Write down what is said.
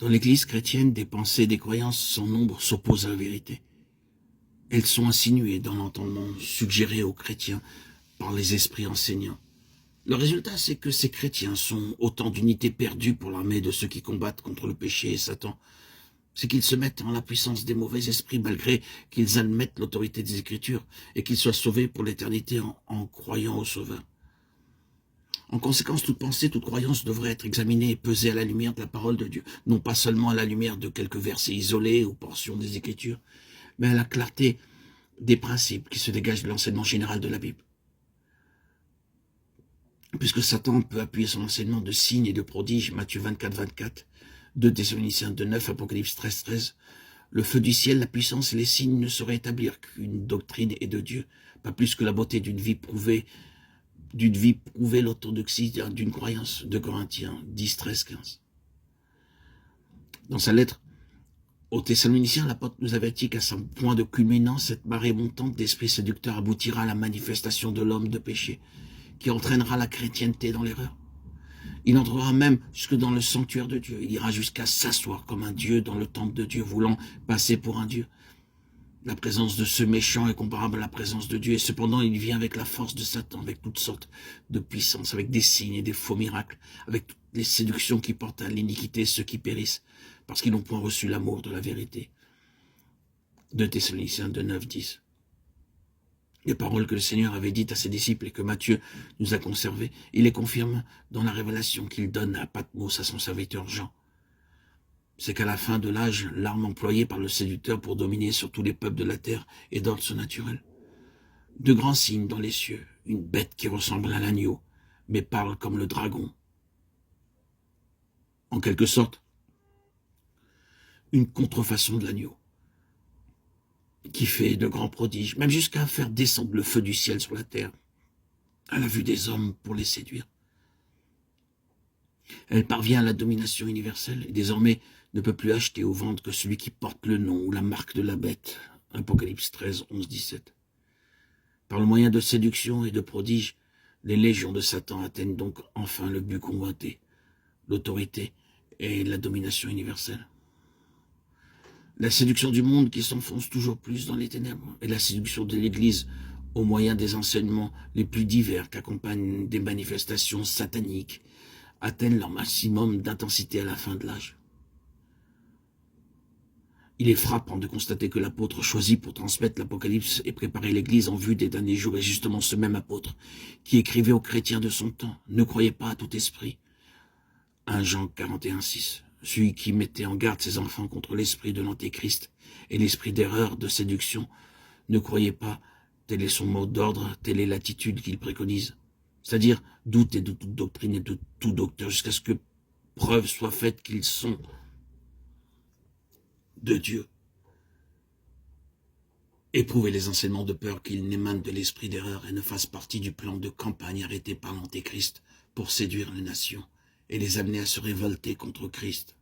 Dans l'Église chrétienne, des pensées et des croyances sans nombre s'opposent à la vérité. Elles sont insinuées dans l'entendement, suggérées aux chrétiens par les esprits enseignants. Le résultat, c'est que ces chrétiens sont autant d'unités perdues pour l'armée de ceux qui combattent contre le péché et Satan. C'est qu'ils se mettent en la puissance des mauvais esprits malgré qu'ils admettent l'autorité des Écritures et qu'ils soient sauvés pour l'éternité en croyant au Sauveur. En conséquence, toute pensée, toute croyance devrait être examinée et pesée à la lumière de la parole de Dieu, non pas seulement à la lumière de quelques versets isolés ou portions des Écritures, mais à la clarté des principes qui se dégagent de l'enseignement général de la Bible. Puisque Satan peut appuyer son enseignement de signes et de prodiges, Matthieu 24, 24, 2 Thessaloniciens 2, 9, Apocalypse 13, 13, le feu du ciel, la puissance et les signes ne sauraient établir qu'une doctrine est de Dieu, pas plus que la beauté d'une vie prouvée l'orthodoxie d'une croyance, de Corinthiens 10, 13, 15. Dans sa lettre aux Thessaloniciens, l'apôtre nous avertit qu'à son point de culminance, cette marée montante d'esprits séducteurs aboutira à la manifestation de l'homme de péché, qui entraînera la chrétienté dans l'erreur. Il entrera même jusque dans le sanctuaire de Dieu. Il ira jusqu'à s'asseoir comme un Dieu dans le temple de Dieu, voulant passer pour un Dieu. La présence de ce méchant est comparable à la présence de Dieu, et cependant il vient avec la force de Satan, avec toutes sortes de puissances, avec des signes et des faux miracles, avec toutes les séductions qui portent à l'iniquité ceux qui périssent, parce qu'ils n'ont point reçu l'amour de la vérité. 2 Thessaloniciens 2, 9, 10. Les paroles que le Seigneur avait dites à ses disciples et que Matthieu nous a conservées, il les confirme dans la révélation qu'il donne à Patmos à son serviteur Jean. C'est qu'à la fin de l'âge, l'arme employée par le séducteur pour dominer sur tous les peuples de la terre est d'ordre surnaturel. De grands signes dans les cieux, une bête qui ressemble à l'agneau, mais parle comme le dragon. En quelque sorte, une contrefaçon de l'agneau, qui fait de grands prodiges, même jusqu'à faire descendre le feu du ciel sur la terre, à la vue des hommes pour les séduire. Elle parvient à la domination universelle et désormais ne peut plus acheter ou vendre que celui qui porte le nom ou la marque de la bête. Apocalypse 13, 11, 17. Par le moyen de séduction et de prodiges, les légions de Satan atteignent donc enfin le but convoité, l'autorité et la domination universelle. La séduction du monde qui s'enfonce toujours plus dans les ténèbres et la séduction de l'Église au moyen des enseignements les plus divers qu'accompagnent des manifestations sataniques atteignent leur maximum d'intensité à la fin de l'âge. Il est frappant de constater que l'apôtre choisi pour transmettre l'Apocalypse et préparer l'Église en vue des derniers jours est justement ce même apôtre qui écrivait aux chrétiens de son temps. Ne croyez pas à tout esprit. 1 Jean 41, 6. Celui qui mettait en garde ses enfants contre l'esprit de l'antéchrist et l'esprit d'erreur, de séduction. Ne croyez pas, tel est son mot d'ordre, telle est l'attitude qu'il préconise. C'est-à-dire douter de toute doctrine et de tout docteur jusqu'à ce que preuve soit faite qu'ils sont de Dieu. Éprouvez les enseignements de peur qu'ils n'émanent de l'esprit d'erreur et ne fassent partie du plan de campagne arrêté par l'antéchrist pour séduire les nations et les amener à se révolter contre Christ.